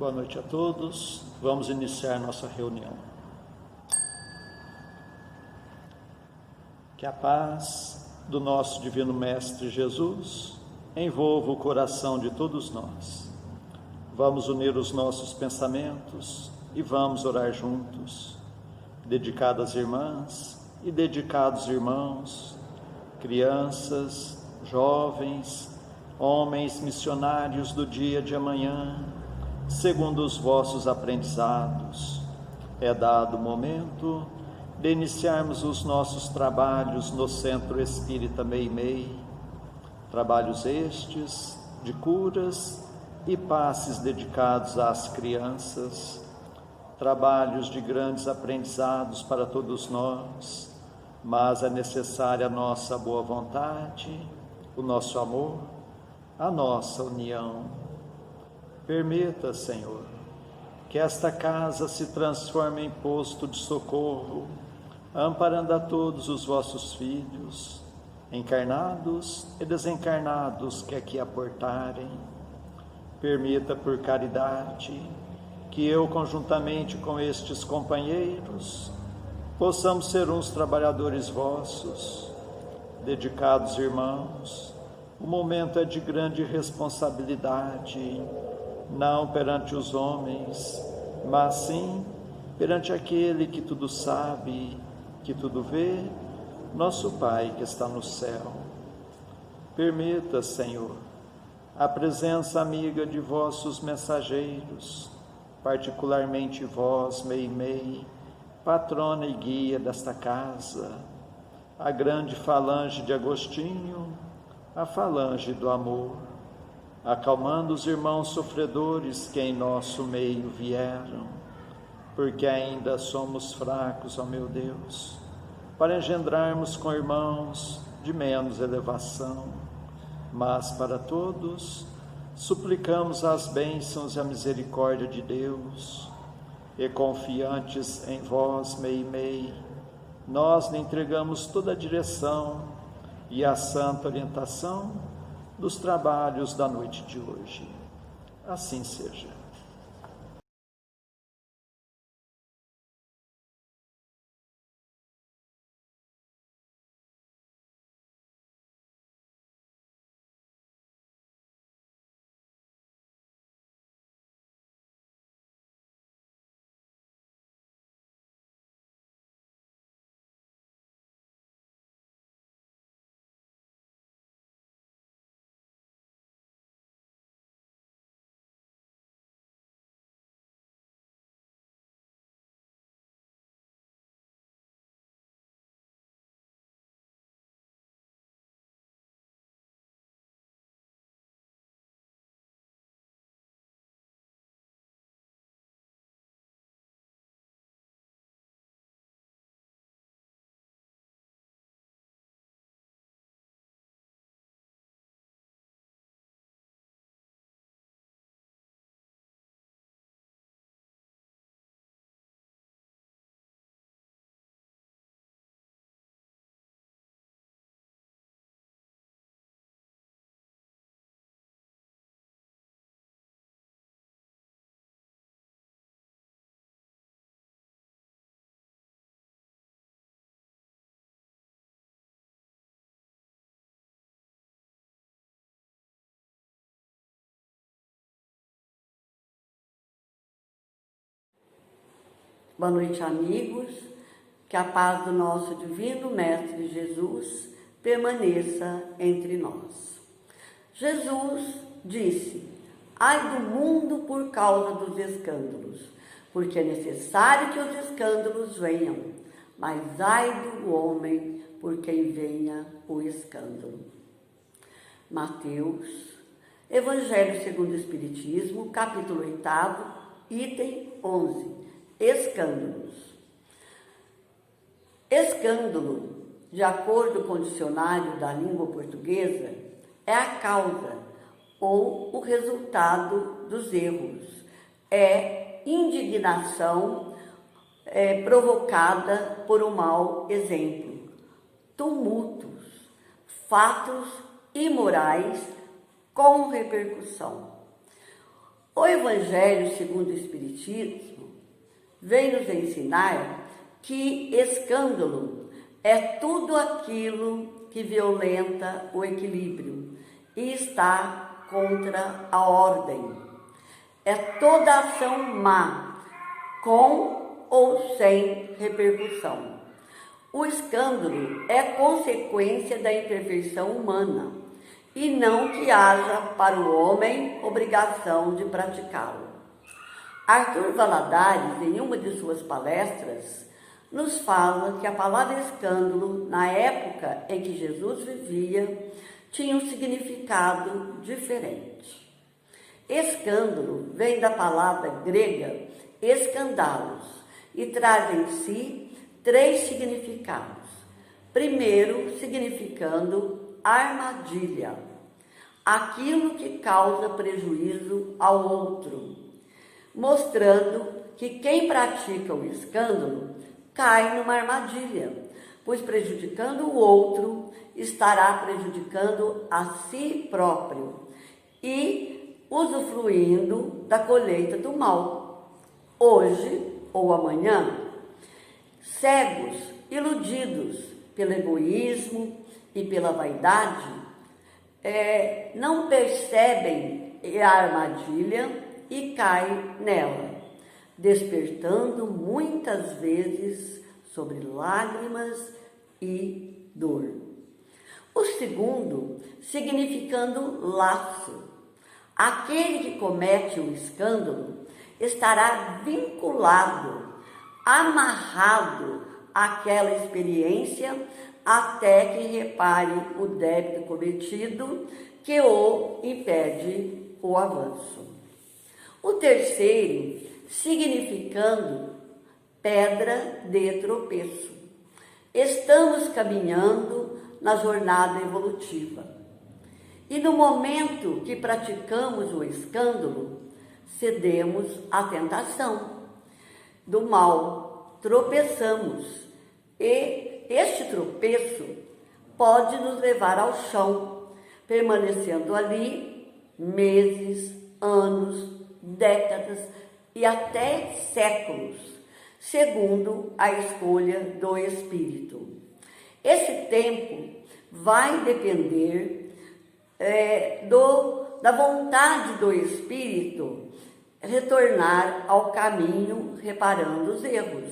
Boa noite a todos. Vamos iniciar nossa reunião. Que a paz do nosso Divino Mestre Jesus envolva o coração de todos nós. Vamos unir os nossos pensamentos e vamos orar juntos, dedicadas irmãs e dedicados irmãos, crianças, jovens, homens missionários do dia de amanhã, segundo os vossos aprendizados. É dado o momento de iniciarmos os nossos trabalhos no Centro Espírita Meimei, trabalhos estes de curas e passes dedicados às crianças, trabalhos de grandes aprendizados para todos nós, mas é necessária a nossa boa vontade, o nosso amor, a nossa união. Permita, Senhor, que esta casa se transforme em posto de socorro, amparando a todos os vossos filhos, encarnados e desencarnados que aqui aportarem. Permita, por caridade, que eu, conjuntamente com estes companheiros, possamos ser uns trabalhadores vossos, dedicados irmãos. O momento é de grande responsabilidade, não perante os homens, mas sim perante aquele que tudo sabe, que tudo vê, nosso Pai que está no céu. Permita, Senhor, a presença amiga de vossos mensageiros, particularmente vós, Meimei, patrona e guia desta casa, a grande falange de Agostinho, a falange do amor, acalmando os irmãos sofredores que em nosso meio vieram, porque ainda somos fracos, ó meu Deus, para engendrarmos com irmãos de menos elevação, mas para todos suplicamos as bênçãos e a misericórdia de Deus, e confiantes em vós, Meimei, nós lhe entregamos toda a direção e a santa orientação dos trabalhos da noite de hoje. Assim seja. Boa noite, amigos. Que a paz do nosso Divino Mestre Jesus permaneça entre nós. Jesus disse: ai do mundo por causa dos escândalos, porque é necessário que os escândalos venham, mas ai do homem por quem venha o escândalo. Mateus, Evangelho segundo o Espiritismo, capítulo 8, item 11. Escândalos. Escândalo, de acordo com o dicionário da língua portuguesa, é a causa ou o resultado dos erros. É indignação provocada por um mau exemplo, tumultos, fatos imorais com repercussão. O Evangelho segundo o Espiritismo vem nos ensinar que escândalo é tudo aquilo que violenta o equilíbrio e está contra a ordem. É toda ação má, com ou sem repercussão. O escândalo é consequência da imperfeição humana e não que haja para o homem obrigação de praticá-lo. Arthur Valadares, em uma de suas palestras, nos fala que a palavra escândalo, na época em que Jesus vivia, tinha um significado diferente. Escândalo vem da palavra grega escandalos e traz em si 3 significados. Primeiro, significando armadilha, aquilo que causa prejuízo ao outro, mostrando que quem pratica o escândalo cai numa armadilha, pois prejudicando o outro, estará prejudicando a si próprio e usufruindo da colheita do mal, hoje ou amanhã. Cegos, iludidos pelo egoísmo e pela vaidade, não percebem a armadilha e caem nela, despertando muitas vezes sobre lágrimas e dor. O segundo, significando laço. Aquele que comete o escândalo estará vinculado, amarrado àquela experiência até que repare o débito cometido que o impede o avanço. O terceiro, significando pedra de tropeço. Estamos caminhando na jornada evolutiva. E no momento que praticamos o escândalo, cedemos à tentação do mal, tropeçamos. E este tropeço pode nos levar ao chão, permanecendo ali meses, anos, décadas e até séculos, segundo a escolha do espírito. Esse tempo vai depender da vontade do espírito retornar ao caminho, reparando os erros.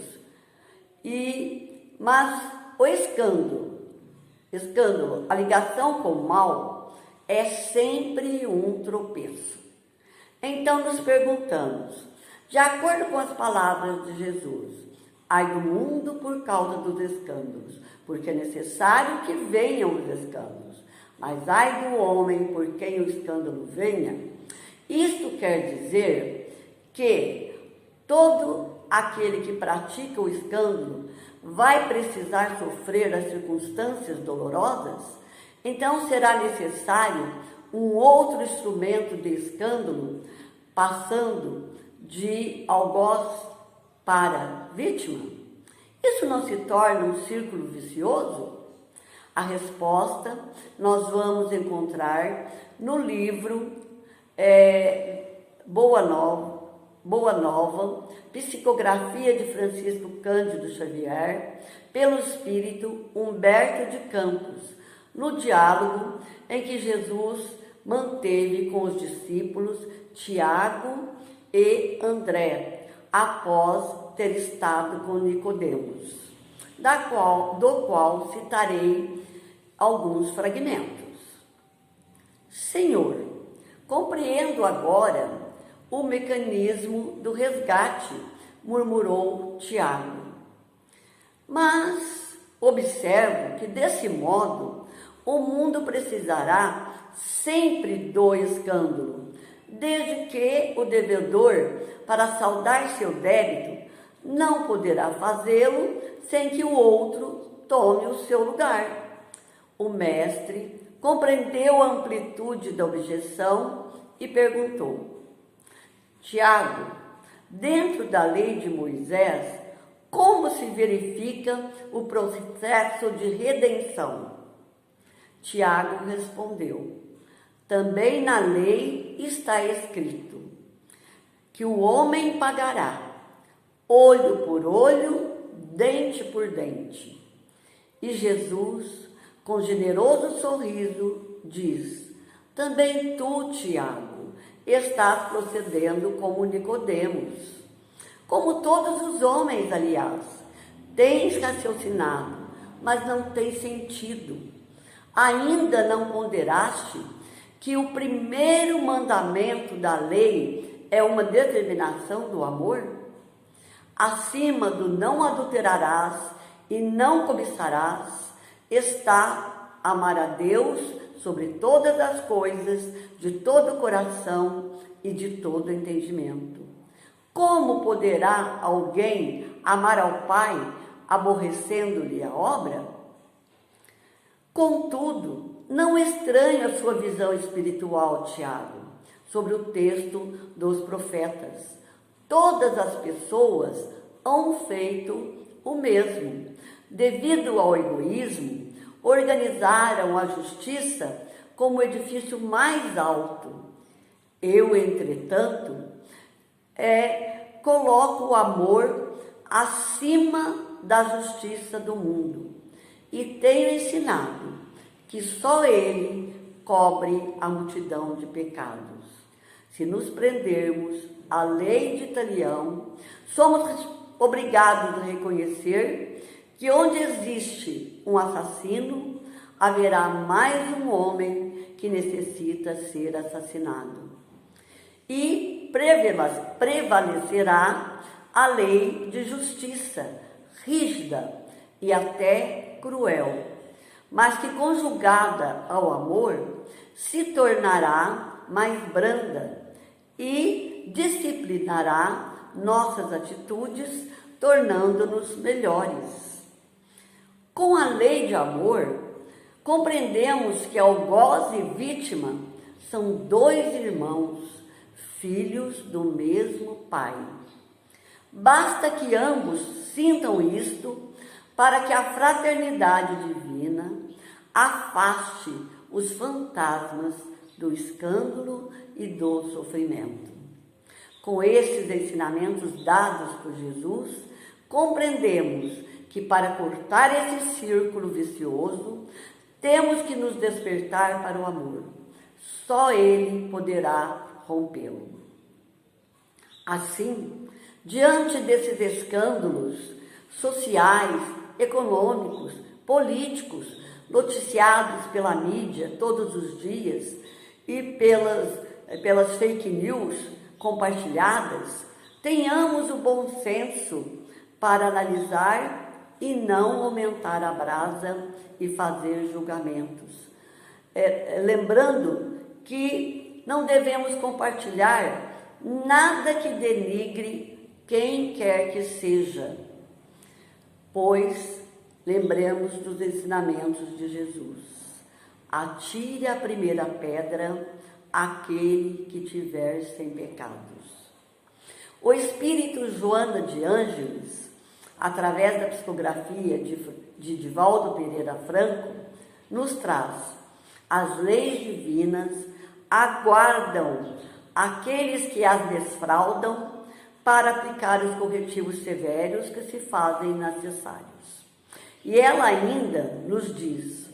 Mas o escândalo, a ligação com o mal, é sempre um tropeço. Então nos perguntamos, de acordo com as palavras de Jesus, ai do mundo por causa dos escândalos, porque é necessário que venham os escândalos, mas ai do homem por quem o escândalo venha. Isto quer dizer que todo aquele que pratica o escândalo vai precisar sofrer as circunstâncias dolorosas, então será necessário um outro instrumento de escândalo, passando de algoz para vítima. Isso não se torna um círculo vicioso? A resposta nós vamos encontrar no livro Boa Nova, Psicografia de Francisco Cândido Xavier, pelo espírito Humberto de Campos, no diálogo em que Jesus manteve com os discípulos Tiago e André, após ter estado com Nicodemos, do qual citarei alguns fragmentos. Senhor, compreendo agora o mecanismo do resgate, murmurou Tiago. Mas observo que desse modo o mundo precisará sempre do escândalo, desde que o devedor, para saldar seu débito, não poderá fazê-lo sem que o outro tome o seu lugar. O mestre compreendeu a amplitude da objeção e perguntou: Tiago, dentro da lei de Moisés, como se verifica o processo de redenção? Tiago respondeu: também na lei está escrito: que o homem pagará, olho por olho, dente por dente. E Jesus, com generoso sorriso, diz: também tu, Tiago, estás procedendo como Nicodemos. Como todos os homens, aliás, tens raciocinado, mas não tens sentido. Ainda não ponderaste que o primeiro mandamento da lei é uma determinação do amor? Acima do não adulterarás e não cobiçarás, está amar a Deus sobre todas as coisas, de todo o coração e de todo entendimento. Como poderá alguém amar ao Pai, aborrecendo-lhe a obra? Contudo, não estranho a sua visão espiritual, Tiago, sobre o texto dos profetas. Todas as pessoas hão feito o mesmo. Devido ao egoísmo, organizaram a justiça como o edifício mais alto. Eu, entretanto, coloco o amor acima da justiça do mundo e tenho ensinado que só ele cobre a multidão de pecados. Se nos prendermos à lei de Talião, somos obrigados a reconhecer que onde existe um assassino, haverá mais um homem que necessita ser assassinado. E prevalecerá a lei de justiça, rígida e até cruel, mas que conjugada ao amor, se tornará mais branda e disciplinará nossas atitudes, tornando-nos melhores. Com a lei de amor, compreendemos que algoz e vítima são dois irmãos, filhos do mesmo Pai. Basta que ambos sintam isto para que a fraternidade divina afaste os fantasmas do escândalo e do sofrimento. Com estes ensinamentos dados por Jesus, compreendemos que para cortar esse círculo vicioso, temos que nos despertar para o amor. Só ele poderá rompê-lo. Assim, diante desses escândalos sociais, econômicos, políticos, noticiados pela mídia todos os dias e pelas fake news compartilhadas, tenhamos o bom senso para analisar e não aumentar a brasa e fazer julgamentos. Lembrando que não devemos compartilhar nada que denigre quem quer que seja, pois lembremos dos ensinamentos de Jesus. Atire a primeira pedra aquele que tiver sem pecados. O espírito Joana de Ângeles, através da psicografia de Divaldo Pereira Franco, nos traz: as leis divinas aguardam aqueles que as desfraudam para aplicar os corretivos severos que se fazem necessários. E ela ainda nos diz: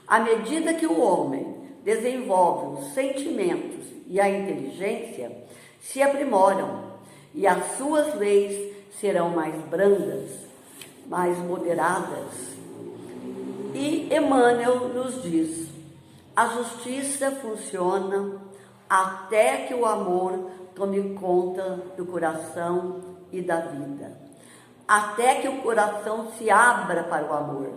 à medida que o homem desenvolve os sentimentos e a inteligência, se aprimoram, e as suas leis serão mais brandas, mais moderadas. E Emmanuel nos diz: a justiça funciona até que o amor tome conta do coração e da vida, até que o coração se abra para o amor.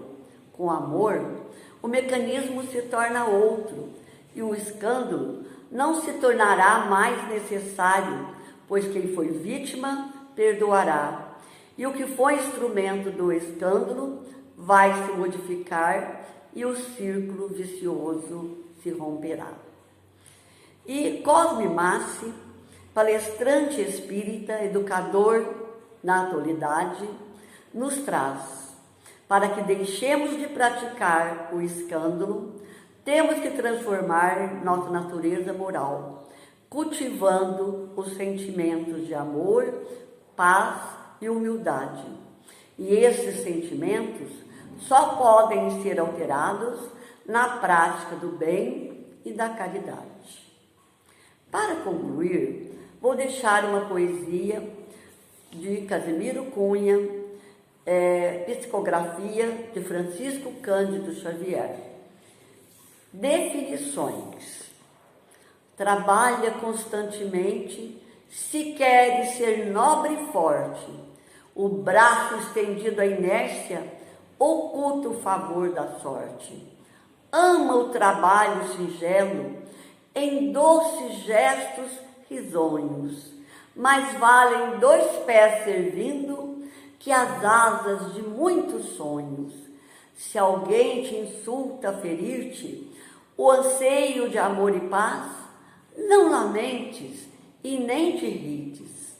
Com amor, o mecanismo se torna outro e o escândalo não se tornará mais necessário, pois quem foi vítima perdoará, e o que foi instrumento do escândalo vai se modificar e o círculo vicioso se romperá. E Cosme Massi, palestrante espírita, educador na atualidade, nos traz: para que deixemos de praticar o escândalo, temos que transformar nossa natureza moral, cultivando os sentimentos de amor, paz e humildade. E esses sentimentos só podem ser alterados na prática do bem e da caridade. Para concluir, vou deixar uma poesia de Casimiro Cunha, psicografia de Francisco Cândido Xavier. Definições. Trabalha constantemente se queres ser nobre e forte. O braço estendido à inércia oculta o favor da sorte. Ama o trabalho singelo em doces gestos risonhos. Mais valem 2 pés servindo que as asas de muitos sonhos. Se alguém te insulta, ferir-te o anseio de amor e paz, não lamentes e nem te irrites.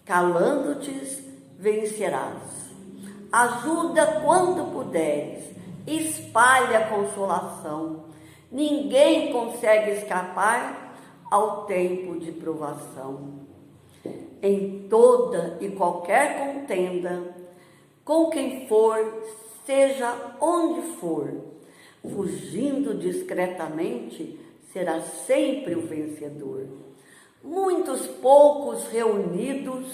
Calando-te, vencerás. Ajuda quando puderes, espalha a consolação. Ninguém consegue escapar ao tempo de provação. Em toda e qualquer contenda, com quem for, seja onde for, fugindo discretamente, será sempre o vencedor. Muitos poucos reunidos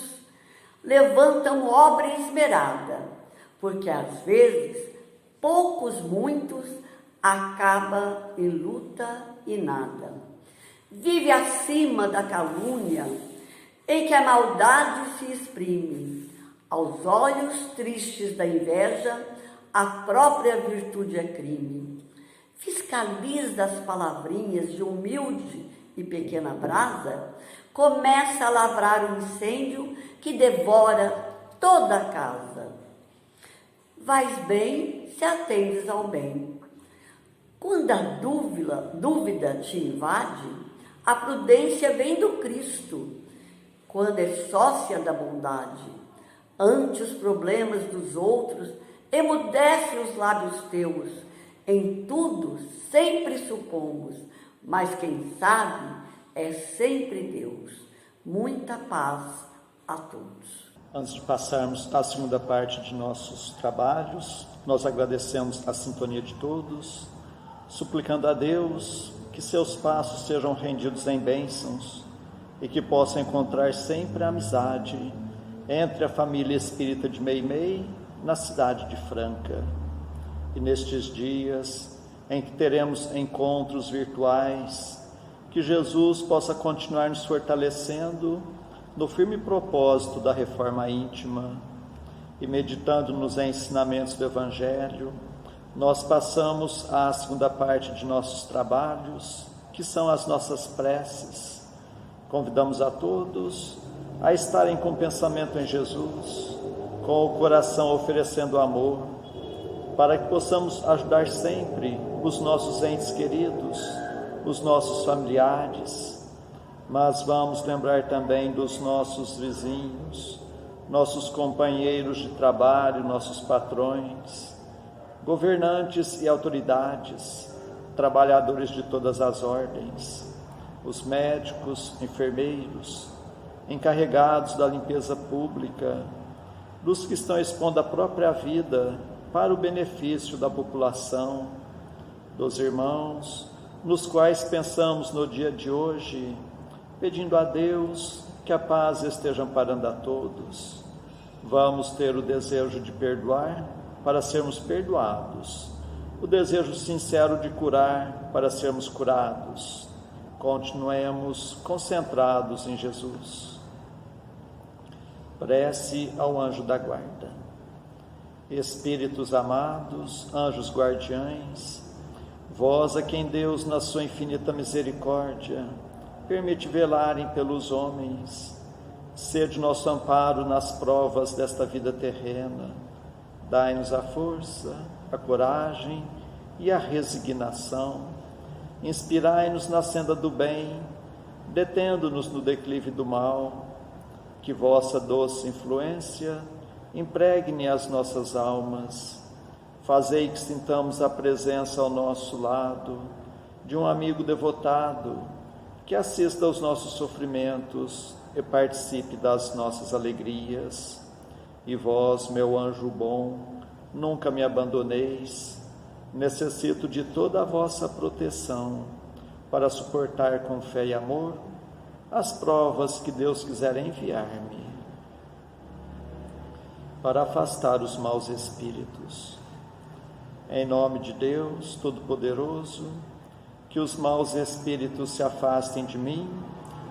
levantam obra esmerada, porque às vezes poucos muitos acaba em luta e nada. Vive acima da calúnia, em que a maldade se exprime. Aos olhos tristes da inveja, a própria virtude é crime. Fiscaliza as palavrinhas de humilde e pequena brasa, começa a lavrar o incêndio que devora toda a casa. Vais bem se atendes ao bem. Quando a dúvida te invade, a prudência vem do Cristo. Quando é sócia da bondade, ante os problemas dos outros, emudece os lábios teus. Em tudo sempre sucumbos, mas quem sabe é sempre Deus. Muita paz a todos. Antes de passarmos à segunda parte de nossos trabalhos, nós agradecemos a sintonia de todos, suplicando a Deus que seus passos sejam rendidos em bênçãos e que possam encontrar sempre a amizade entre a família espírita de Meimei na cidade de Franca. E nestes dias em que teremos encontros virtuais, que Jesus possa continuar nos fortalecendo no firme propósito da reforma íntima e meditando nos ensinamentos do Evangelho, nós passamos à segunda parte de nossos trabalhos, que são as nossas preces. Convidamos a todos a estarem com o pensamento em Jesus, com o coração oferecendo amor, para que possamos ajudar sempre os nossos entes queridos, os nossos familiares, mas vamos lembrar também dos nossos vizinhos, nossos companheiros de trabalho, nossos patrões, governantes e autoridades, trabalhadores de todas as ordens, os médicos, enfermeiros, encarregados da limpeza pública, dos que estão expondo a própria vida para o benefício da população, dos irmãos, nos quais pensamos no dia de hoje, pedindo a Deus que a paz esteja amparando a todos. Vamos ter o desejo de perdoar para sermos perdoados, o desejo sincero de curar para sermos curados. Continuemos concentrados em Jesus. Prece ao anjo da guarda. Espíritos amados, anjos guardiães, vós a quem Deus, na sua infinita misericórdia, permite velarem pelos homens, sede nosso amparo nas provas desta vida terrena. Dai-nos a força, a coragem e a resignação. Inspirai-nos na senda do bem, detendo-nos no declive do mal. Que vossa doce influência impregne as nossas almas. Fazei que sintamos a presença ao nosso lado de um amigo devotado, que assista aos nossos sofrimentos e participe das nossas alegrias. E vós, meu anjo bom, nunca me abandoneis, necessito de toda a vossa proteção para suportar com fé e amor as provas que Deus quiser enviar-me, para afastar os maus espíritos. Em nome de Deus Todo-Poderoso, que os maus espíritos se afastem de mim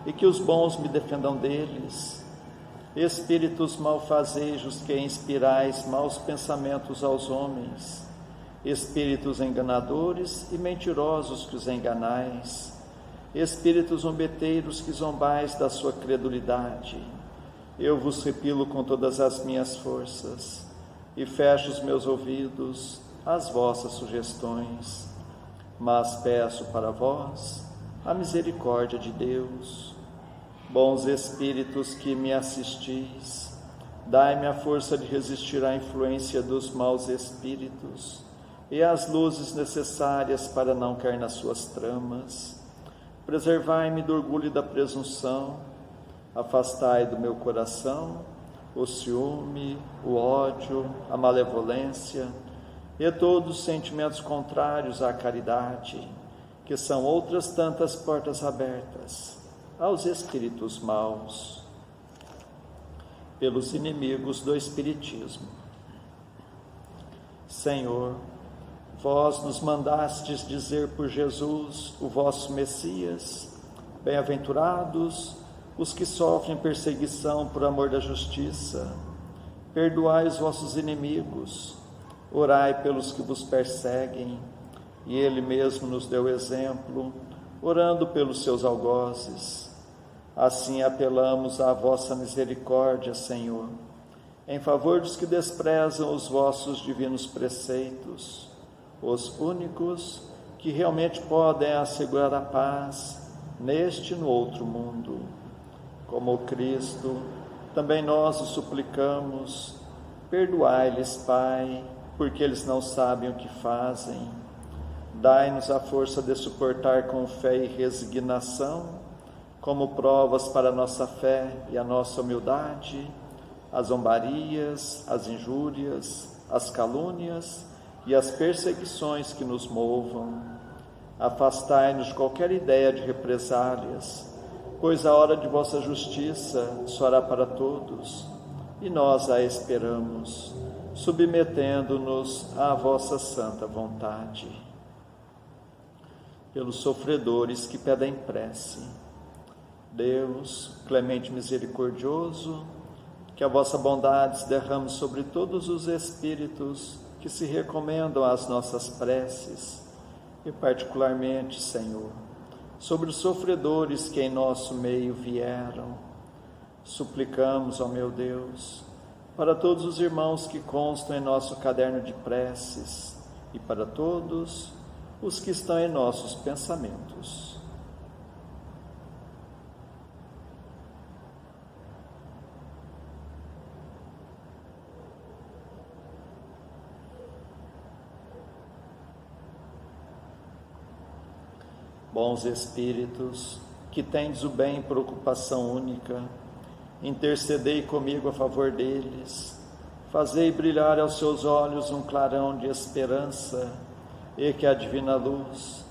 e que os bons me defendam deles. Espíritos malfazejos que inspirais maus pensamentos aos homens, espíritos enganadores e mentirosos que os enganais, espíritos zombeteiros que zombais da sua credulidade, eu vos repilo com todas as minhas forças e fecho os meus ouvidos às vossas sugestões, mas peço para vós a misericórdia de Deus. Bons espíritos que me assistis, dai-me a força de resistir à influência dos maus espíritos e as luzes necessárias para não cair nas suas tramas. Preservai-me do orgulho e da presunção, afastai do meu coração o ciúme, o ódio, a malevolência e todos os sentimentos contrários à caridade, que são outras tantas portas abertas aos espíritos maus, pelos inimigos do Espiritismo. Senhor, vós nos mandastes dizer por Jesus, o vosso Messias: bem-aventurados os que sofrem perseguição por amor da justiça, perdoai os vossos inimigos, orai pelos que vos perseguem. E Ele mesmo nos deu exemplo, orando pelos seus algozes. Assim apelamos à vossa misericórdia, Senhor, em favor dos que desprezam os vossos divinos preceitos, os únicos que realmente podem assegurar a paz neste e no outro mundo. Como Cristo, também nós os suplicamos, perdoai-lhes, Pai, porque eles não sabem o que fazem. Dai-nos a força de suportar com fé e resignação, como provas para a nossa fé e a nossa humildade, as zombarias, as injúrias, as calúnias e as perseguições que nos movam. Afastai-nos de qualquer ideia de represálias, pois a hora de vossa justiça soará para todos, e nós a esperamos, submetendo-nos à vossa santa vontade. Pelos sofredores que pedem prece, Deus, clemente e misericordioso, que a vossa bondade se derrame sobre todos os espíritos que se recomendam às nossas preces, e particularmente, Senhor, sobre os sofredores que em nosso meio vieram. Suplicamos, ó meu Deus, para todos os irmãos que constam em nosso caderno de preces e para todos os que estão em nossos pensamentos. Bons espíritos, que tendes o bem por ocupação única, intercedei comigo a favor deles, fazei brilhar aos seus olhos um clarão de esperança, e que a divina luz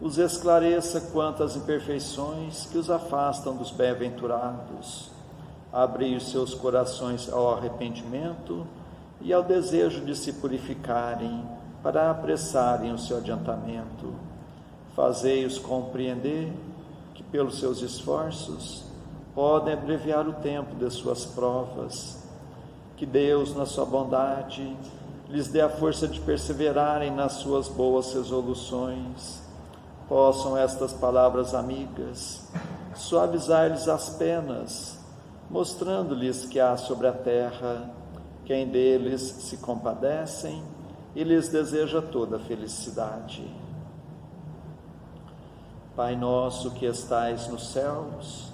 os esclareça quanto às imperfeições que os afastam dos bem-aventurados. Abri os seus corações ao arrependimento e ao desejo de se purificarem, para apressarem o seu adiantamento. Fazei-os compreender que, pelos seus esforços, podem abreviar o tempo de suas provas. Que Deus, na sua bondade, lhes dê a força de perseverarem nas suas boas resoluções. Possam estas palavras amigas suavizar-lhes as penas, mostrando-lhes que há sobre a terra quem deles se compadecem e lhes deseja toda a felicidade. Pai nosso que estais nos céus,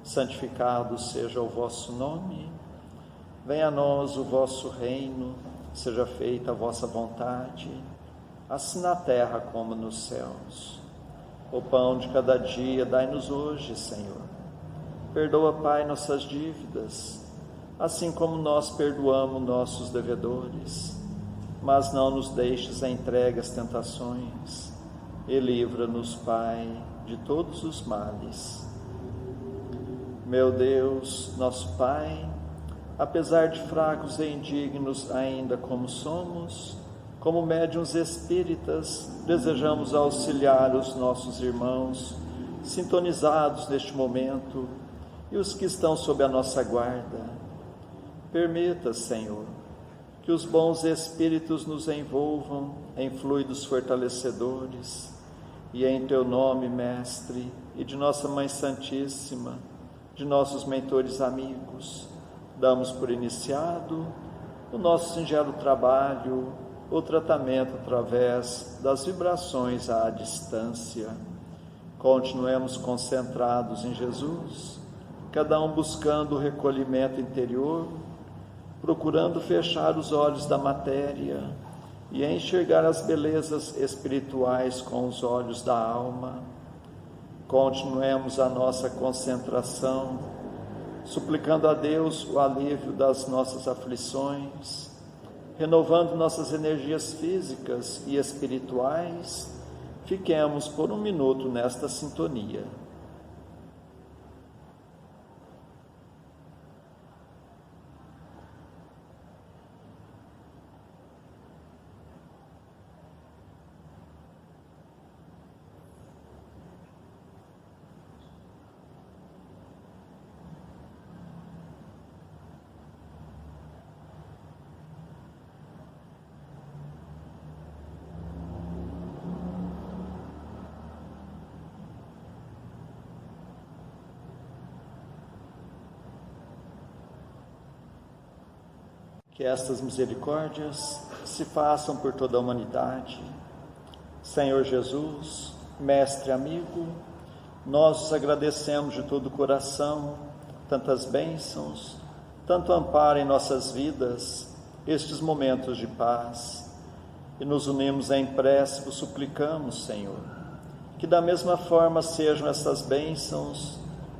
santificado seja o vosso nome. Venha a nós o vosso reino, seja feita a vossa vontade, assim na terra como nos céus. O pão de cada dia dai-nos hoje, Senhor. Perdoa, Pai, nossas dívidas, assim como nós perdoamos nossos devedores. Mas não nos deixes entregue às tentações, e livra-nos, Pai, de todos os males. Meu Deus, nosso Pai, apesar de fracos e indignos ainda como somos, como médiuns espíritas, desejamos auxiliar os nossos irmãos sintonizados neste momento e os que estão sob a nossa guarda. Permita, Senhor, que os bons espíritos nos envolvam em fluidos fortalecedores e em Teu nome, Mestre, e de nossa Mãe Santíssima, de nossos mentores amigos, damos por iniciado o nosso singelo trabalho, o tratamento através das vibrações à distância. Continuemos concentrados em Jesus, cada um buscando o recolhimento interior, procurando fechar os olhos da matéria e enxergar as belezas espirituais com os olhos da alma. Continuemos a nossa concentração, suplicando a Deus o alívio das nossas aflições, renovando nossas energias físicas e espirituais. Fiquemos por um minuto nesta sintonia. Que estas misericórdias se façam por toda a humanidade. Senhor Jesus, Mestre amigo, nós os agradecemos de todo o coração, tantas bênçãos, tanto amparo em nossas vidas, estes momentos de paz, e nos unimos em prece, vos suplicamos, Senhor, que da mesma forma sejam essas bênçãos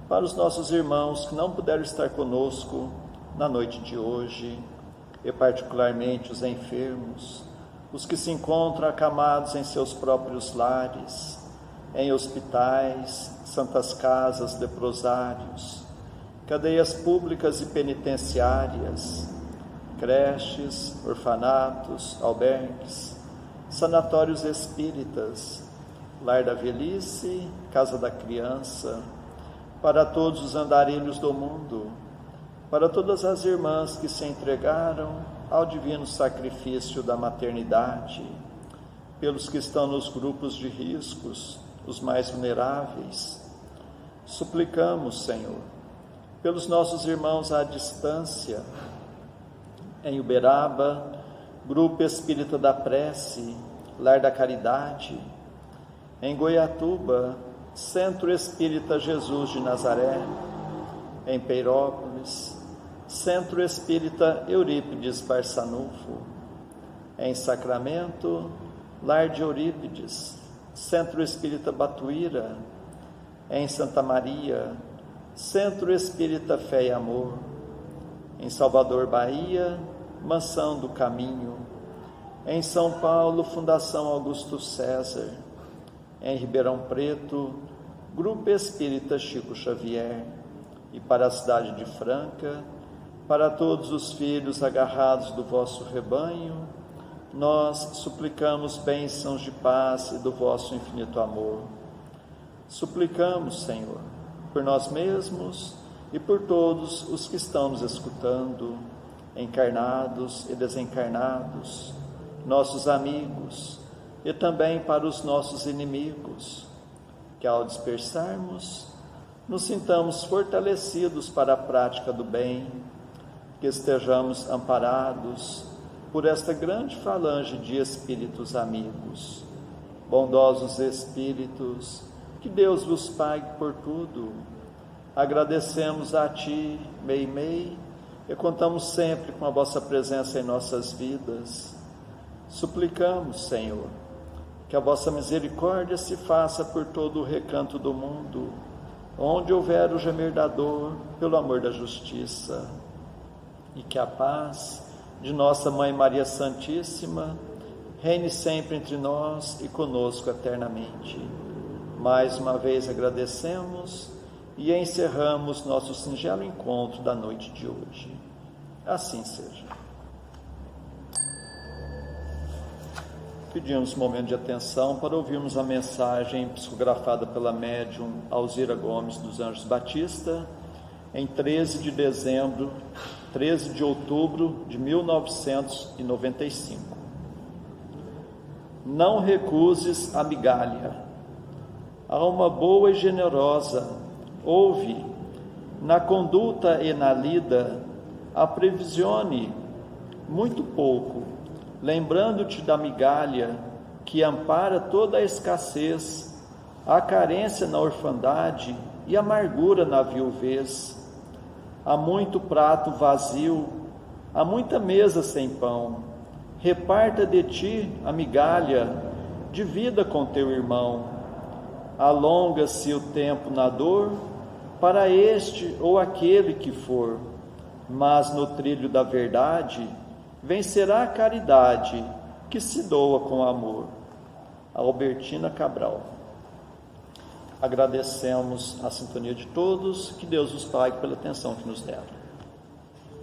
para os nossos irmãos que não puderam estar conosco na noite de hoje, e particularmente os enfermos, os que se encontram acamados em seus próprios lares, em hospitais, santas casas, leprosários, cadeias públicas e penitenciárias, creches, orfanatos, albergues, sanatórios espíritas, lar da velhice, casa da criança, para todos os andarilhos do mundo, para todas as irmãs que se entregaram ao divino sacrifício da maternidade, pelos que estão nos grupos de riscos, os mais vulneráveis. Suplicamos, Senhor, pelos nossos irmãos à distância, em Uberaba, Grupo Espírita da Prece, Lar da Caridade, em Goiatuba, Centro Espírita Jesus de Nazaré, em Peirópolis, Centro Espírita Eurípides Barçanufo, em Sacramento, Lar de Eurípides, Centro Espírita Batuíra, em Santa Maria, Centro Espírita Fé e Amor, em Salvador, Bahia, Mansão do Caminho, em São Paulo, Fundação Augusto César, em Ribeirão Preto, Grupo Espírita Chico Xavier, e para a cidade de Franca, para todos os filhos agarrados do vosso rebanho, nós suplicamos bênçãos de paz e do vosso infinito amor. Suplicamos, Senhor, por nós mesmos e por todos os que estão nos escutando, encarnados e desencarnados, nossos amigos, e também para os nossos inimigos, que ao dispersarmos, nos sintamos fortalecidos para a prática do bem, que estejamos amparados por esta grande falange de espíritos amigos. Bondosos espíritos, que Deus vos pague por tudo. Agradecemos a Ti, Meimei, e contamos sempre com a vossa presença em nossas vidas. Suplicamos, Senhor, Que a vossa misericórdia se faça por todo o recanto do mundo, onde houver o gemer da dor, pelo amor da justiça. E que a paz de nossa Mãe Maria Santíssima reine sempre entre nós e conosco eternamente. Mais uma vez agradecemos e encerramos nosso singelo encontro da noite de hoje. Assim seja. Pedimos um momento de atenção para ouvirmos a mensagem psicografada pela médium Alzira Gomes dos Anjos Batista, em 13 de outubro de 1995. Não recuses a migalha. Alma boa e generosa, ouve, na conduta e na lida, aprevisione muito pouco, lembrando-te da migalha que ampara toda a escassez, a carência na orfandade e a amargura na viuvez. Há muito prato vazio, há muita mesa sem pão. Reparta de ti a migalha, divida com teu irmão. Alonga-se o tempo na dor, para este ou aquele que for, mas no trilho da verdade vencerá a caridade que se doa com amor. Albertina Cabral. Agradecemos a sintonia de todos, que Deus os pague pela atenção que nos deram.